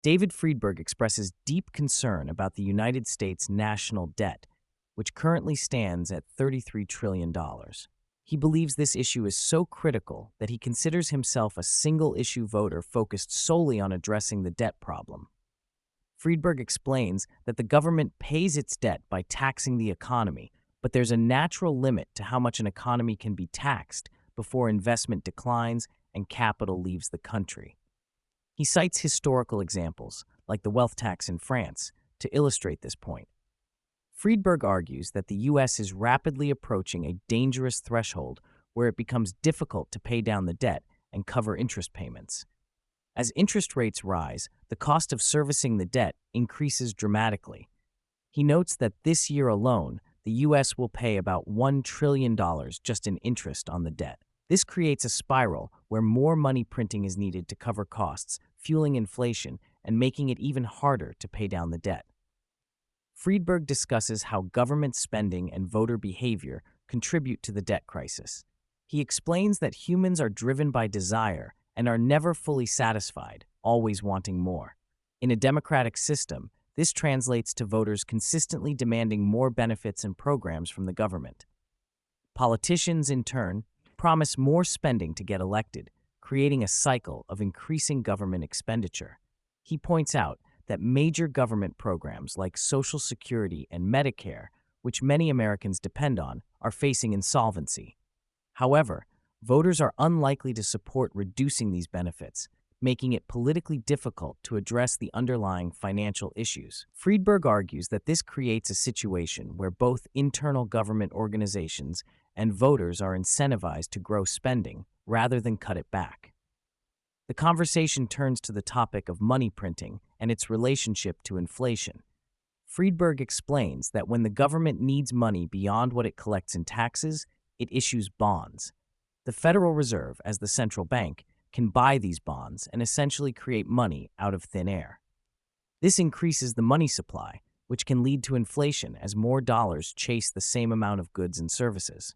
David Friedberg expresses deep concern about the United States national debt, which currently stands at $33 trillion. He believes this issue is so critical that he considers himself a single-issue voter focused solely on addressing the debt problem. Friedberg explains that the government pays its debt by taxing the economy, but there's a natural limit to how much an economy can be taxed before investment declines and capital leaves the country. He cites historical examples, like the wealth tax in France, to illustrate this point. Friedberg argues that the U.S. is rapidly approaching a dangerous threshold where it becomes difficult to pay down the debt and cover interest payments. As interest rates rise, the cost of servicing the debt increases dramatically. He notes that this year alone, the U.S. will pay about $1 trillion just in interest on the debt. This creates a spiral where more money printing is needed to cover costs, fueling inflation and making it even harder to pay down the debt. Friedberg discusses how government spending and voter behavior contribute to the debt crisis. He explains that humans are driven by desire and are never fully satisfied, always wanting more. In a democratic system, this translates to voters consistently demanding more benefits and programs from the government. Politicians, in turn, promise more spending to get elected, creating a cycle of increasing government expenditure. He points out that major government programs like Social Security and Medicare, which many Americans depend on, are facing insolvency. However, voters are unlikely to support reducing these benefits, making it politically difficult to address the underlying financial issues. Friedberg argues that this creates a situation where both internal government organizations and voters are incentivized to grow spending rather than cut it back. The conversation turns to the topic of money printing and its relationship to inflation. Friedberg explains that when the government needs money beyond what it collects in taxes, it issues bonds. The Federal Reserve, as the central bank, can buy these bonds and essentially create money out of thin air. This increases the money supply, which can lead to inflation as more dollars chase the same amount of goods and services.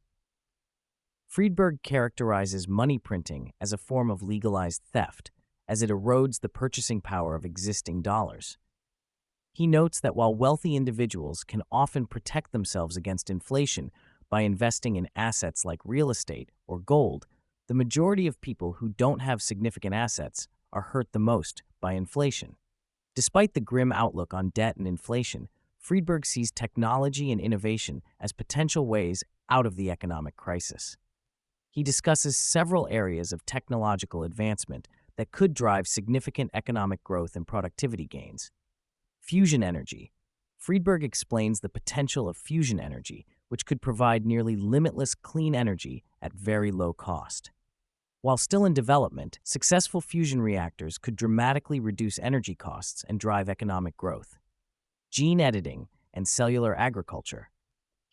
Friedberg characterizes money printing as a form of legalized theft, as it erodes the purchasing power of existing dollars. He notes that while wealthy individuals can often protect themselves against inflation by investing in assets like real estate or gold, the majority of people who don't have significant assets are hurt the most by inflation. Despite the grim outlook on debt and inflation, Friedberg sees technology and innovation as potential ways out of the economic crisis. He discusses several areas of technological advancement that could drive significant economic growth and productivity gains. Fusion energy. Friedberg explains the potential of fusion energy, which could provide nearly limitless clean energy at very low cost. While still in development, successful fusion reactors could dramatically reduce energy costs and drive economic growth. Gene editing and cellular agriculture.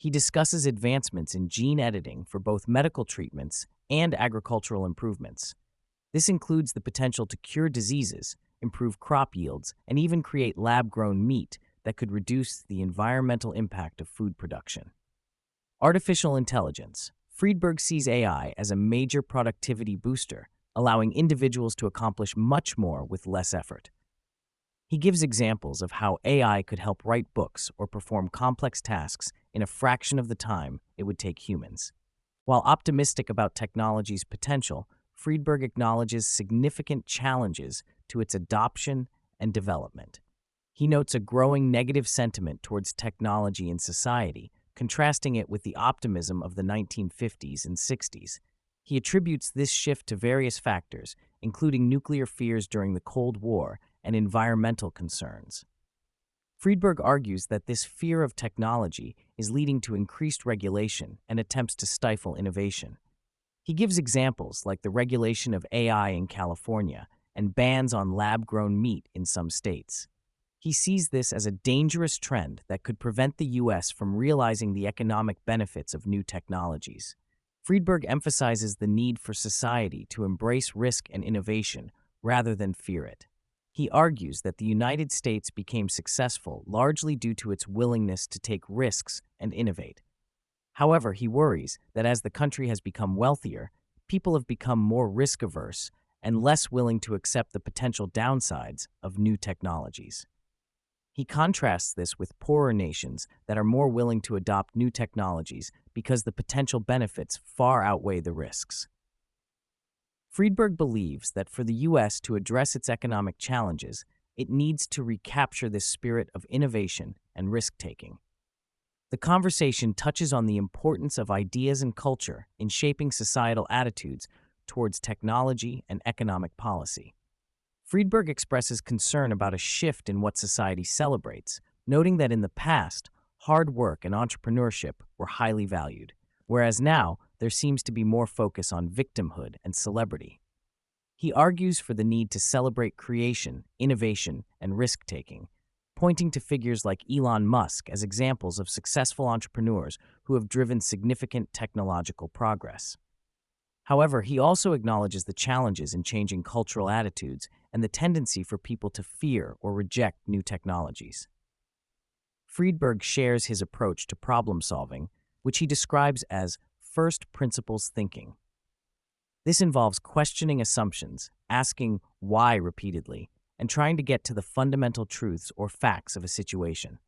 He discusses advancements in gene editing for both medical treatments and agricultural improvements. This includes the potential to cure diseases, improve crop yields, and even create lab-grown meat that could reduce the environmental impact of food production. Artificial intelligence. Friedberg sees AI as a major productivity booster, allowing individuals to accomplish much more with less effort. He gives examples of how AI could help write books or perform complex tasks in a fraction of the time it would take humans. While optimistic about technology's potential, Friedberg acknowledges significant challenges to its adoption and development. He notes a growing negative sentiment towards technology in society, contrasting it with the optimism of the 1950s and 60s. He attributes this shift to various factors, including nuclear fears during the Cold War and environmental concerns. Friedberg argues that this fear of technology is leading to increased regulation and attempts to stifle innovation. He gives examples like the regulation of AI in California and bans on lab-grown meat in some states. He sees this as a dangerous trend that could prevent the U.S. from realizing the economic benefits of new technologies. Friedberg emphasizes the need for society to embrace risk and innovation rather than fear it. He argues that the United States became successful largely due to its willingness to take risks and innovate. However, he worries that as the country has become wealthier, people have become more risk-averse and less willing to accept the potential downsides of new technologies. He contrasts this with poorer nations that are more willing to adopt new technologies because the potential benefits far outweigh the risks. Friedberg believes that for the U.S. to address its economic challenges, it needs to recapture this spirit of innovation and risk-taking. The conversation touches on the importance of ideas and culture in shaping societal attitudes towards technology and economic policy. Friedberg expresses concern about a shift in what society celebrates, noting that in the past, hard work and entrepreneurship were highly valued, whereas now there seems to be more focus on victimhood and celebrity. He argues for the need to celebrate creation, innovation, and risk-taking, pointing to figures like Elon Musk as examples of successful entrepreneurs who have driven significant technological progress. However, he also acknowledges the challenges in changing cultural attitudes and the tendency for people to fear or reject new technologies. Friedberg shares his approach to problem solving, which he describes as first principles thinking. This involves questioning assumptions, asking why repeatedly, and trying to get to the fundamental truths or facts of a situation.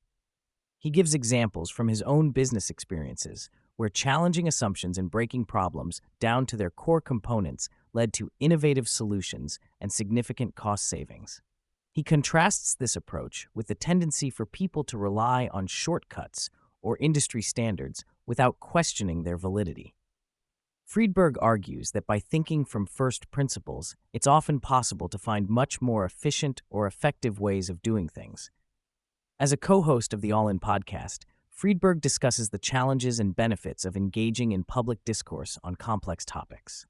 He gives examples from his own business experiences, where challenging assumptions and breaking problems down to their core components led to innovative solutions and significant cost savings. He contrasts this approach with the tendency for people to rely on shortcuts or industry standards without questioning their validity. Friedberg argues that by thinking from first principles, it's often possible to find much more efficient or effective ways of doing things. As a co-host of the All In podcast, Friedberg discusses the challenges and benefits of engaging in public discourse on complex topics.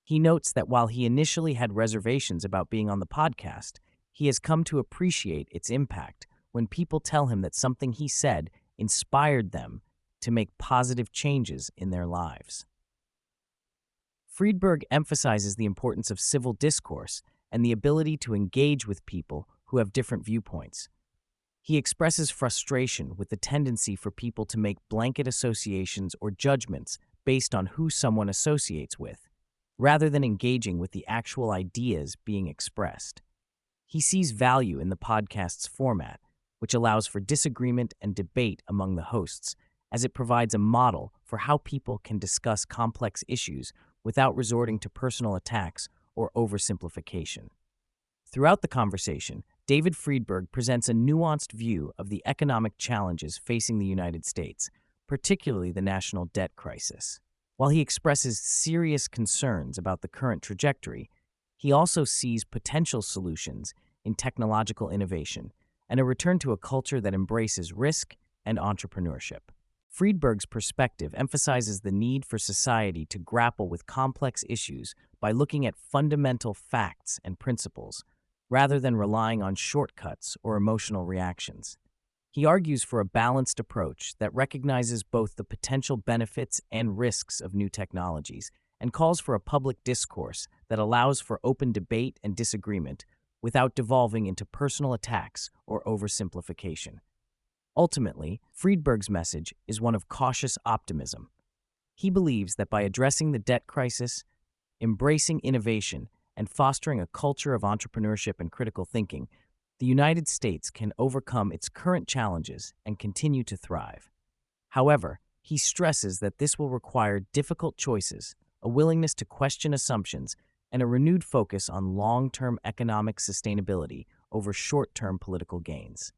He notes that while he initially had reservations about being on the podcast, he has come to appreciate its impact when people tell him that something he said inspired them to make positive changes in their lives. Friedberg emphasizes the importance of civil discourse and the ability to engage with people who have different viewpoints. He expresses frustration with the tendency for people to make blanket associations or judgments based on who someone associates with, rather than engaging with the actual ideas being expressed. He sees value in the podcast's format, which allows for disagreement and debate among the hosts, as it provides a model for how people can discuss complex issues without resorting to personal attacks or oversimplification. Throughout the conversation, David Friedberg presents a nuanced view of the economic challenges facing the United States, particularly the national debt crisis. While he expresses serious concerns about the current trajectory, he also sees potential solutions in technological innovation and a return to a culture that embraces risk and entrepreneurship. Friedberg's perspective emphasizes the need for society to grapple with complex issues by looking at fundamental facts and principles, rather than relying on shortcuts or emotional reactions. He argues for a balanced approach that recognizes both the potential benefits and risks of new technologies and calls for a public discourse that allows for open debate and disagreement without devolving into personal attacks or oversimplification. Ultimately, Friedberg's message is one of cautious optimism. He believes that by addressing the debt crisis, embracing innovation, and fostering a culture of entrepreneurship and critical thinking, the United States can overcome its current challenges and continue to thrive. However, he stresses that this will require difficult choices, a willingness to question assumptions, and a renewed focus on long-term economic sustainability over short-term political gains.